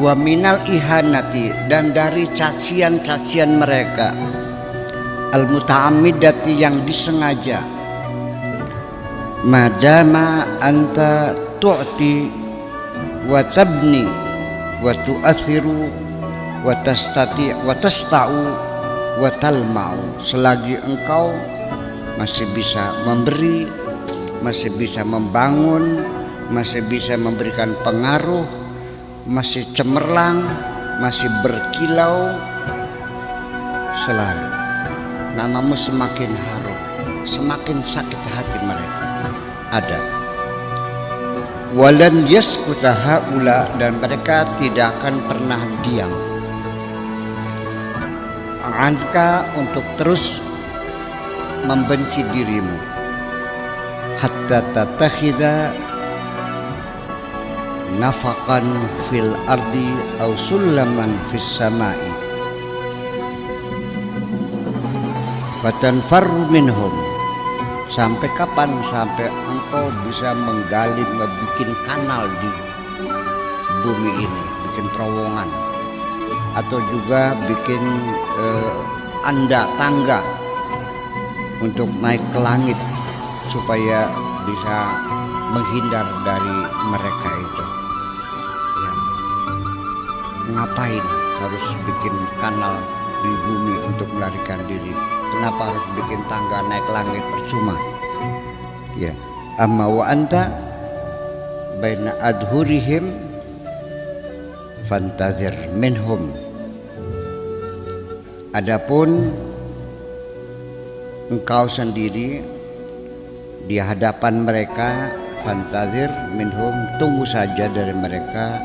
wa minal ihanati, dan dari cacian-cacian mereka, al muta'ammidati, yang disengaja, madama anta tu'ti wa tabni wa tu'athiru wa tastati wa tasta'u wa talma'u, selagi engkau masih bisa memberi, masih bisa membangun, masih bisa memberikan pengaruh, masih cemerlang, masih berkilau, selalu namamu semakin harum, semakin sakit hati mereka. Ada walan yaskuta haula, dan mereka tidak akan pernah diam, anka, untuk terus membenci dirimu, hatta tatakhidha nafakan fil ardi au sulaman fis samai fatanfarru minhum. Sampai kapan? Sampai engkau bisa menggali, membuat kanal di bumi ini, bikin terowongan, atau juga bikin tangga untuk naik ke langit supaya bisa menghindar dari mereka itu. Ya. Ngapain harus bikin kanal di bumi untuk melarikan diri? Kenapa harus bikin tangga naik langit? Percuma. Ya. Amma wa anta baina adhurihim fantazir minhum. Adapun engkau sendiri di hadapan mereka, fantazir minhum, tunggu saja dari mereka,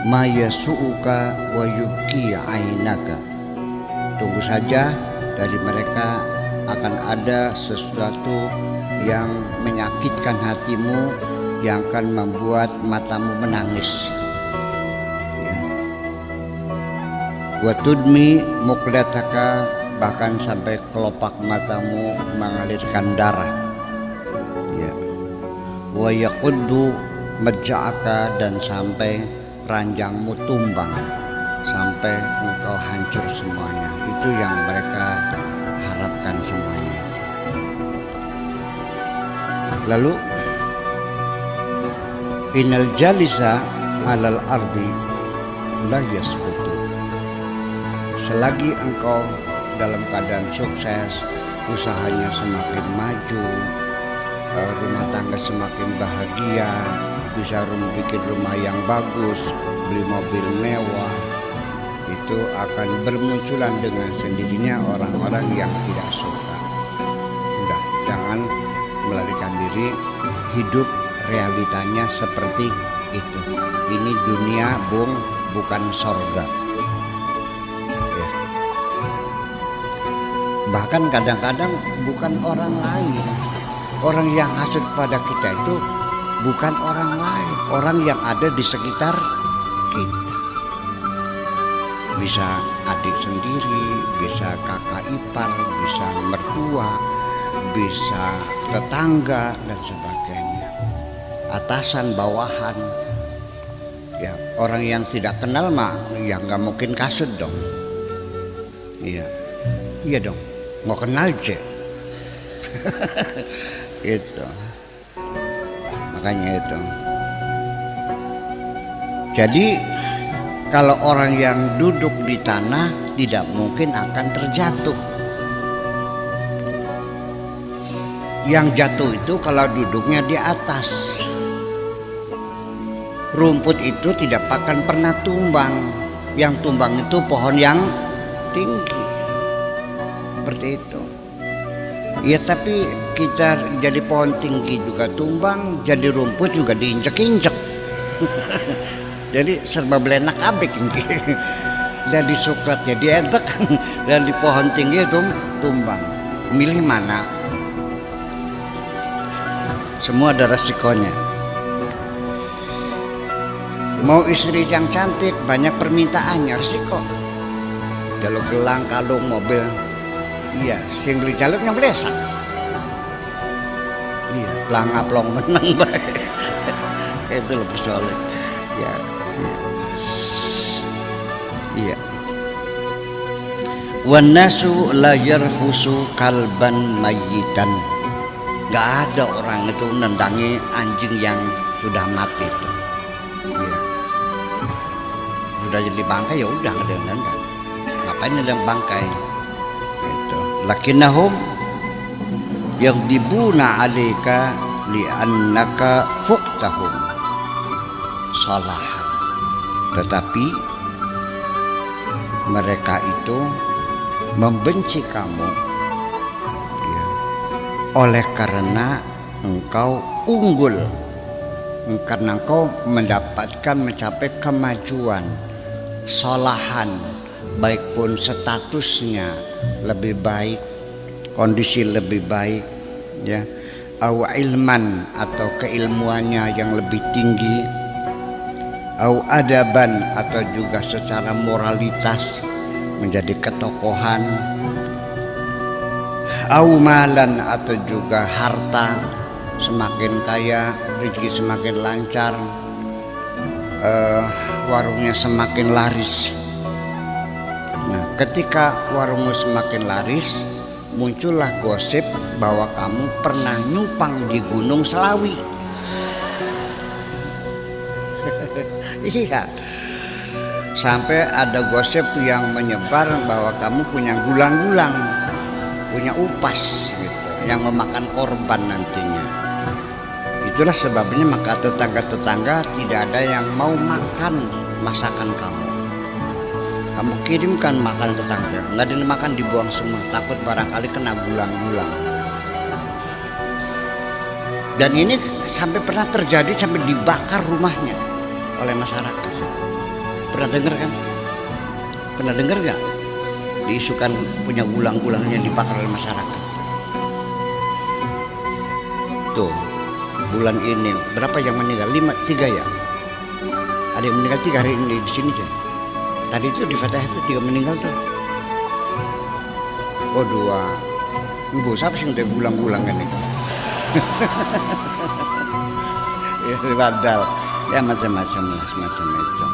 ma yasu'uka wa yubki ainaka, tunggu saja dari mereka akan ada sesuatu yang menyakitkan hatimu, yang akan membuat matamu menangis. Wa tudmi muqlataka, bahkan sampai kelopak matamu mengalirkan darah. Ya. Wa yaquddu majja'aka, dan sampai ranjangmu tumbang, sampai engkau hancur semuanya. Itu yang mereka harapkan semuanya. Lalu innal jalisa alal ardi la yasqutu, selagi engkau dalam keadaan sukses, usahanya semakin maju, rumah tangga semakin bahagia, bisa bikin rumah yang bagus, beli mobil mewah, itu akan bermunculan dengan sendirinya orang-orang yang tidak suka. Udah, jangan melarikan diri, hidup realitanya seperti itu. Ini dunia, Bung, bukan sorga. Ya. Bahkan kadang-kadang bukan orang lain, orang yang hasut pada kita itu bukan orang lain, orang yang ada di sekitar kita. Bisa adik sendiri, bisa kakak ipar, bisa mertua, bisa tetangga dan sebagainya, atasan, bawahan. Ya, orang yang tidak kenal mah ya nggak mungkin kasut dong. Iya, iya dong, mau kenal aja. Gitu. Makanya itu. Jadi kalau orang yang duduk di tanah tidak mungkin akan terjatuh. Yang jatuh itu kalau duduknya di atas. Rumput itu tidak akan pernah tumbang. Yang tumbang itu pohon yang tinggi. Seperti itu. Ya, tapi kita jadi pohon tinggi juga tumbang, jadi rumput juga diinjek-injek. Jadi serba belenak abik ini. Dan di suklat jadi entek, dan di pohon tinggi itu tumbang. Milih mana? Semua ada resikonya. Mau istri yang cantik, banyak permintaannya, resiko. Jaluk gelang, kalung, mobil. Iya, sing beli jaluknya blesak. Iya, pelangap long menang baik. Itu lebih solid. Ya. Iya. Wan nasu la yarfusu kalban mayyitan. Nggak ada orang itu nendangi anjing yang sudah mati itu. Iya. Sudah jadi bangkai ya udah nggak ada yang nendang. Ngapain nendang bangkai? Itu. Lakinnahum yaghdibuna 'alaika li'annaka fuqtahum salahan. Tetapi mereka itu membenci kamu ya, oleh karena engkau unggul, karena engkau mendapatkan mencapai kemajuan salahan, baik pun statusnya lebih baik, kondisi lebih baik ya, au ilman atau keilmuannya yang lebih tinggi, au adaban atau juga secara moralitas menjadi ketokohan, au malan atau juga harta semakin kaya, rezeki semakin lancar, warungnya semakin laris. Nah, ketika warungmu semakin laris, muncullah gosip bahwa kamu pernah nyupang di Gunung Selawi. Iya, sampai ada gosip yang menyebar bahwa kamu punya gulang-gulang, punya upas gitu, yang memakan korban nantinya. Itulah sebabnya maka tetangga-tetangga tidak ada yang mau makan masakan kamu. Kamu kirimkan makanan tetangga, nggak dimakan, dibuang semua, takut barangkali kena gulang-gulang. Dan ini sampai pernah terjadi, sampai dibakar rumahnya oleh masyarakat. Pernah dengar kan? Pernah dengar nggak? Diisukan punya gulang-gulang yang dibakar oleh masyarakat. Tuh, bulan ini berapa yang meninggal? 3 ya? Ada yang meninggal 3 hari ini di sini aja. Tadi itu di Fatah itu 3 meninggal tuh. Oh 2. Ibu siapa sih udah gulang-gulang kan itu? Ya badal. Ya macam-macam lah, semacam itu.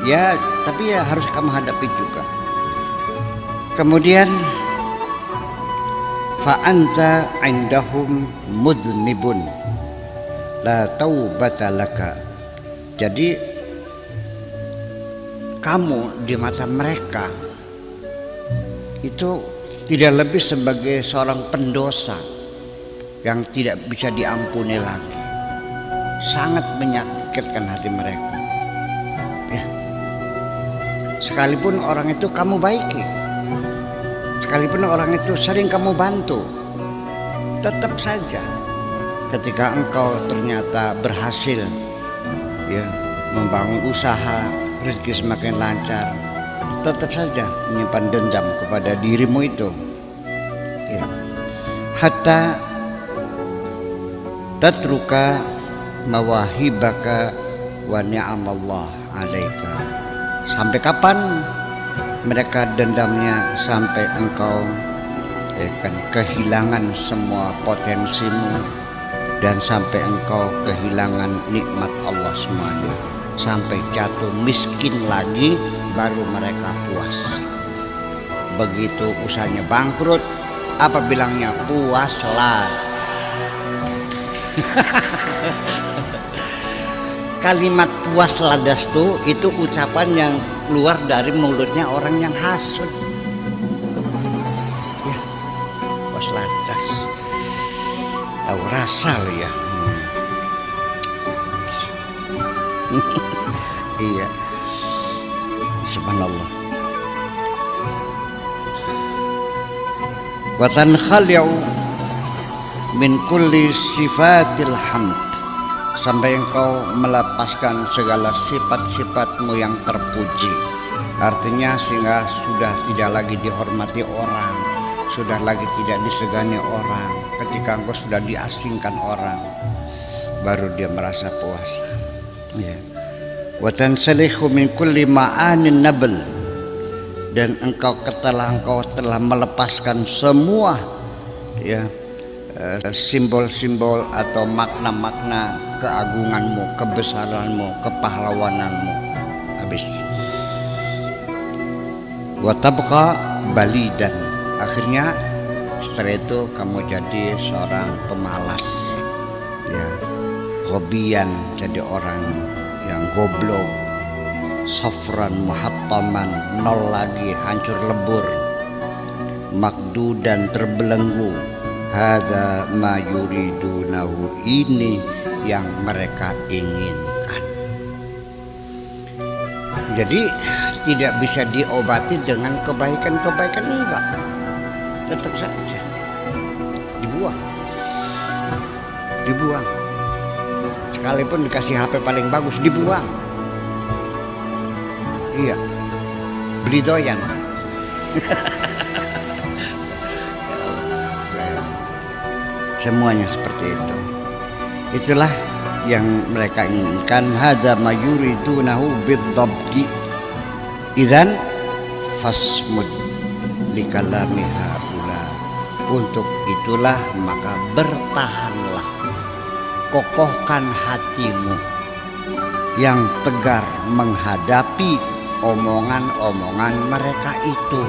Ya, tapi ya harus kamu hadapi juga. Kemudian fa anta indahum mudnibun la taubata laka. Jadi kamu di mata mereka itu tidak lebih sebagai seorang pendosa yang tidak bisa diampuni lagi. Sangat menyakitkan hati mereka ya. Sekalipun orang itu kamu baiki, sekalipun orang itu sering kamu bantu, tetap saja ketika engkau ternyata berhasil ya, membangun usaha, rezeki semakin lancar, tetap saja menyimpan dendam kepada dirimu itu ya. Hatta tatruka mawahibaka wa ni'amallah alaika. Sampai kapan mereka dendamnya? Sampai engkau akan kehilangan semua potensimu dan sampai engkau kehilangan nikmat Allah semuanya, sampai jatuh miskin lagi baru mereka puas. Begitu usahanya bangkrut, apa bilangnya? Puaslah. Kalimat puas ladas itu ucapan yang keluar dari mulutnya orang yang hasud ya. Puas ladas, tahu rasa ya. Iya, subhanallah. Wa tankhali'u min kulli sifatil hamd, sampai engkau melepaskan segala sifat-sifatmu yang terpuji. Artinya sehingga sudah tidak lagi dihormati orang, sudah lagi tidak disegani orang. Ketika engkau sudah diasingkan orang, baru dia merasa puas ya. Wa tansalihu min kulli ma'anin nabl, dan engkau telah melepaskan semua ya, simbol-simbol atau makna-makna keagunganmu, kebesaranmu, kepahlawananmu. Habis wa tabqa balidan. Akhirnya setelah itu kamu jadi seorang pemalas, ya, hobian, jadi orang yang goblok, safran muhattaman, nol lagi, hancur lebur, makdudan, terbelenggu. Hadza ma yuridunahu, ini yang mereka inginkan. Jadi tidak bisa diobati dengan kebaikan-kebaikan, enggak, tetap saja dibuang. Sekalipun dikasih HP paling bagus, dibuang. Iya, beli doyan. Semuanya seperti itu. Itulah yang mereka inginkan. Hadza ma yuridunahu bidzabti. Idzan fasmud likalami haula. Untuk itulah maka bertahanlah, kokohkan hatimu yang tegar menghadapi omongan-omongan mereka itu.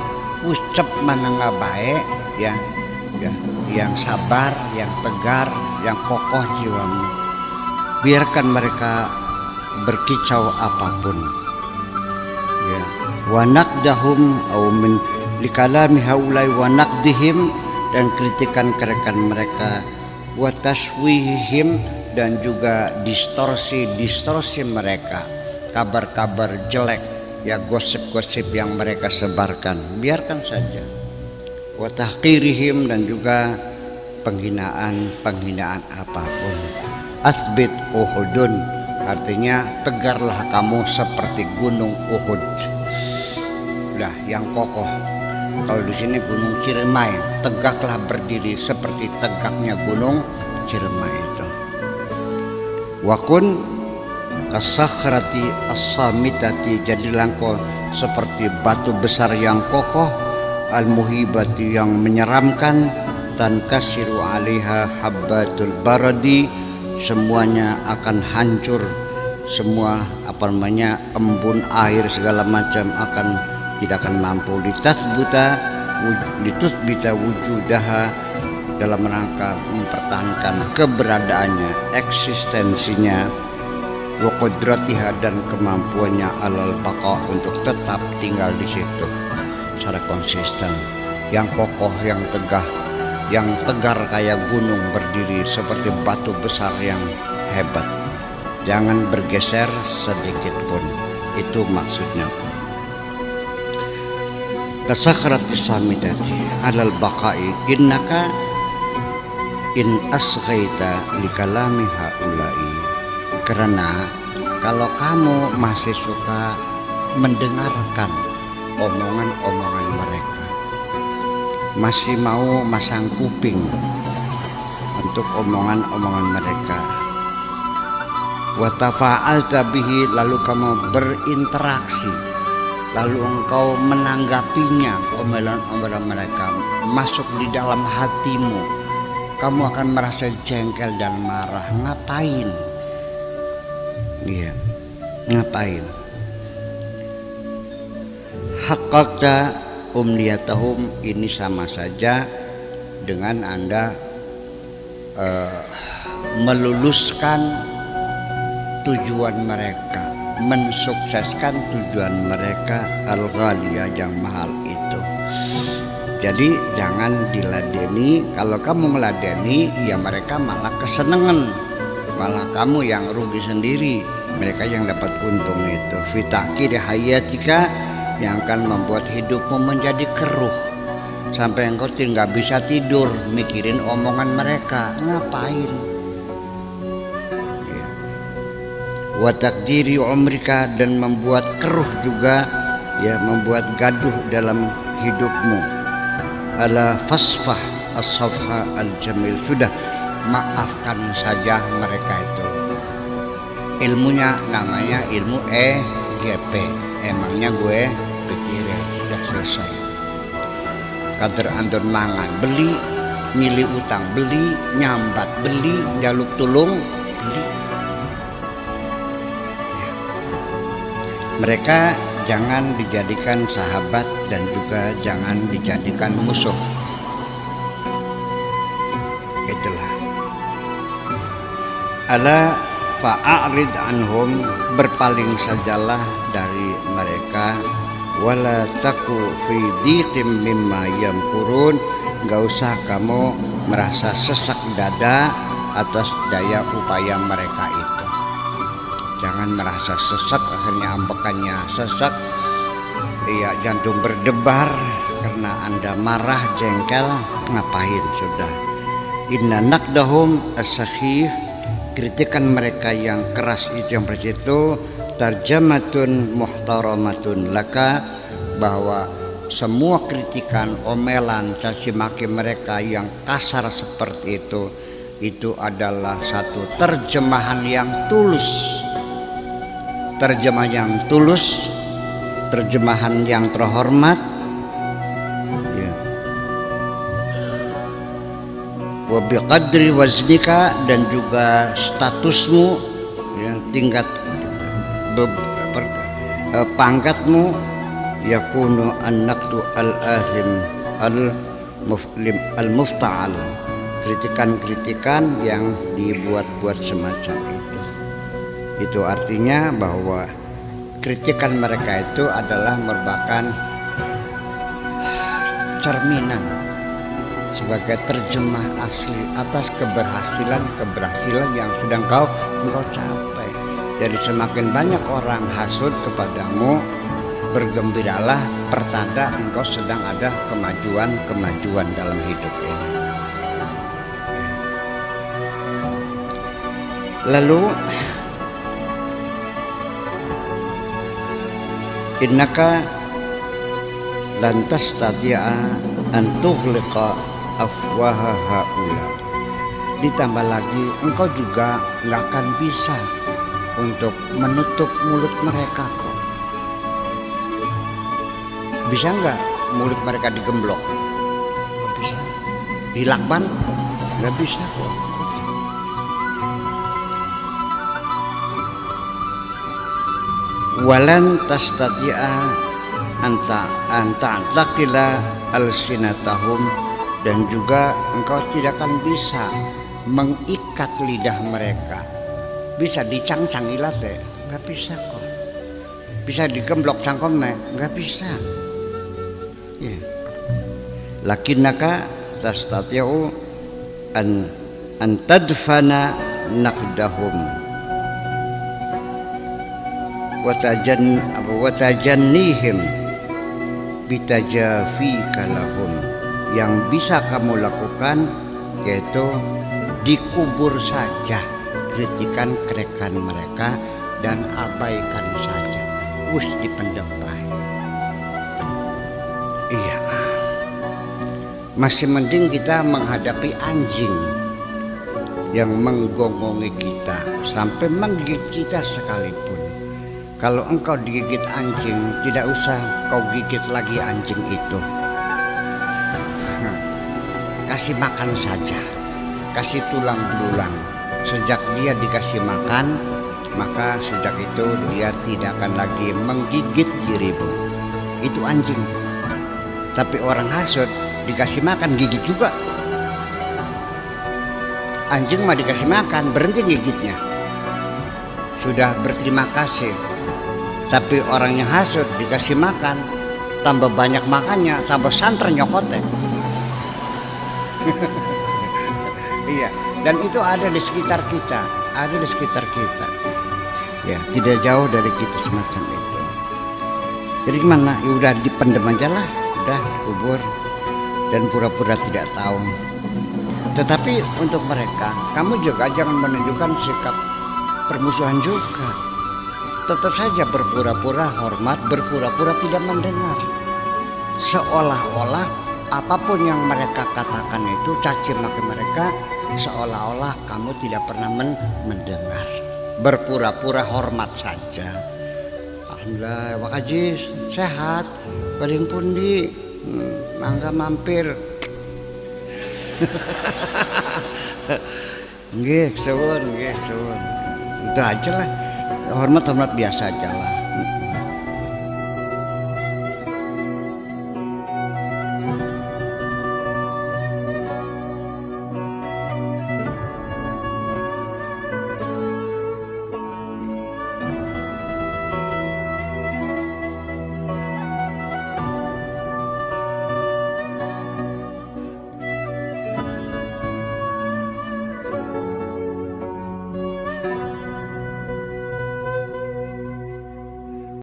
Ucap menengah baik, ya, yang sabar, yang tegar, yang kokoh jiwamu. Biarkan mereka berkicau apapun, ya. Wa naqdahum au min likalami haulai wa naqdihim, dan kritikan mereka, wa tashwihim, dan juga distorsi mereka, kabar-kabar jelek, ya, gosip-gosip yang mereka sebarkan, biarkan saja. Wa tahqirihim, dan juga penghinaan apapun. Asbit Uhudun, artinya tegarlah kamu seperti gunung Uhud. Lah, yang kokoh. Kalau di sini gunung Ciremai, tegaklah berdiri seperti tegaknya gunung Ciremai itu. Wakun kasakhrati as-samitati, jadilah engkau seperti batu besar yang kokoh, al-muhibati, yang menyeramkan, tankasiru 'alaiha habbatul baradi, semuanya akan hancur, semua embun air segala macam tidak akan mampu. Litusbita wujudaha, dalam rangka mempertahankan keberadaannya, eksistensinya, wa qudratiha, dan kemampuannya, alal baqa, untuk tetap tinggal di situ secara konsisten, yang kokoh, yang tegar kayak gunung, berdiri seperti batu besar yang hebat, jangan bergeser sedikit pun. Itu maksudnya. Kasakhrati samidati alal baqai, innaka in asghaita likalami haulai, karena kalau kamu masih suka mendengarkan omongan-omongan mereka, masih mau masang kuping untuk omongan-omongan mereka, wa tafa'alta bihi, lalu kamu berinteraksi, lalu engkau menanggapinya, omongan-omongan mereka masuk di dalam hatimu, kamu akan merasa jengkel dan marah. Ngapain? Iya, ngapain? Haqqaqta umniyatahum, ini sama saja dengan Anda meluluskan tujuan mereka, mensukseskan tujuan mereka al-ghaliyah, yang mahal itu. Jadi jangan diladeni. Kalau kamu meladeni, ya mereka malah kesenangan, malah kamu yang rugi sendiri, mereka yang dapat untung itu. Fitaqir hayatika, yang akan membuat hidupmu menjadi keruh, sampai engkau tidak bisa tidur mikirin omongan mereka. Ngapain? Ya. Wa takdiri umrika, dan membuat keruh juga, ya, membuat gaduh dalam hidupmu. Ala fasfah as-safha al-jamil, sudah maafkan saja mereka itu. Ilmunya namanya ilmu EGP, emangnya gue pikirin, udah selesai. Kader antur mangan beli, nyili utang beli, nyambat beli, jaluk tulung beli. Ya. Mereka jangan dijadikan sahabat dan juga jangan dijadikan musuh. Itulah. Ala fa'arid anhum, berpaling sajalah dari mereka, wala taku fi diqim mimma yamkurun, enggak usah kamu merasa sesak dada atas daya upaya mereka itu. Jangan merasa sesak, akhirnya ambekannya sesak, iya, jantung berdebar karena Anda marah, jengkel. Ngapain sudah. Inna naqdahum as-sakhih, kritikan mereka yang keras itu, yang seperti itu, tarjamatun muhtaramatun laka, bahwa semua kritikan, omelan, caci maki mereka yang kasar seperti itu adalah satu terjemahan yang tulus. Terjemahan yang tulus, terjemahan yang terhormat, ya. Wa biqadri waznika, dan juga statusmu, ya, tingkat pangkatmu, yakunu an-naqdu al-athim al-muflim al-mufta'al, kritikan-kritikan yang dibuat-buat semacam itu. Itu artinya bahwa kritikan mereka itu adalah merupakan cerminan sebagai terjemah asli atas keberhasilan yang sudah engkau capai. Jadi semakin banyak orang hasud kepadamu, bergembiralah, pertanda engkau sedang ada kemajuan dalam hidup ini. Lalu innaka lan tastati'a an tughliqa afwaha haula, ditambah lagi engkau juga nggak akan bisa untuk menutup mulut mereka kok. Bisa nggak mulut mereka digemblok? Nggak bisa. Dilakban? Nggak bisa kok. Walan tastati'a anta antakila alsinatahum, dan juga engkau tidak akan bisa mengikat lidah mereka. Bisa dicangcang ilate, nggak bisa kok. Bisa digemblok cangkome, nggak bisa. Ya. Lakinnaka tastati'u an tadfana naqdahum watajannihim bitajafika lahum, yang bisa kamu lakukan yaitu dikubur saja kritikan-kritikan mereka dan abaikan saja, wis dipendem baik. Iya, masih mending kita menghadapi anjing yang menggongongi kita sampai menggigit kita sekalipun. Kalau engkau digigit anjing, tidak usah kau gigit lagi anjing itu. Kasih makan saja, kasih tulang belulang. Sejak dia dikasih makan, maka sejak itu dia tidak akan lagi menggigit dirimu. Itu anjing. Tapi orang hasud dikasih makan gigit juga. Anjing mah dikasih makan berhenti gigitnya, sudah berterima kasih. Tapi orang yang hasud dikasih makan, tambah banyak makannya, tambah santer nyokotnya. Iya, dan itu ada di sekitar kita, ya, tidak jauh dari kita semacam itu. Jadi gimana? Ya udah dipendem aja lah, udah kubur dan pura-pura tidak tahu. Tetapi untuk mereka, kamu juga jangan menunjukkan sikap permusuhan juga. Tetap saja berpura-pura hormat, berpura-pura tidak mendengar. Seolah-olah apapun yang mereka katakan itu, caci maki mereka, seolah-olah kamu tidak pernah mendengar. Berpura-pura hormat saja. Alhamdulillah, Pak Haji sehat, paling pundi, mangga mampir. Nggih, suwun. Itu aja lah. Hormat biasa aja lah.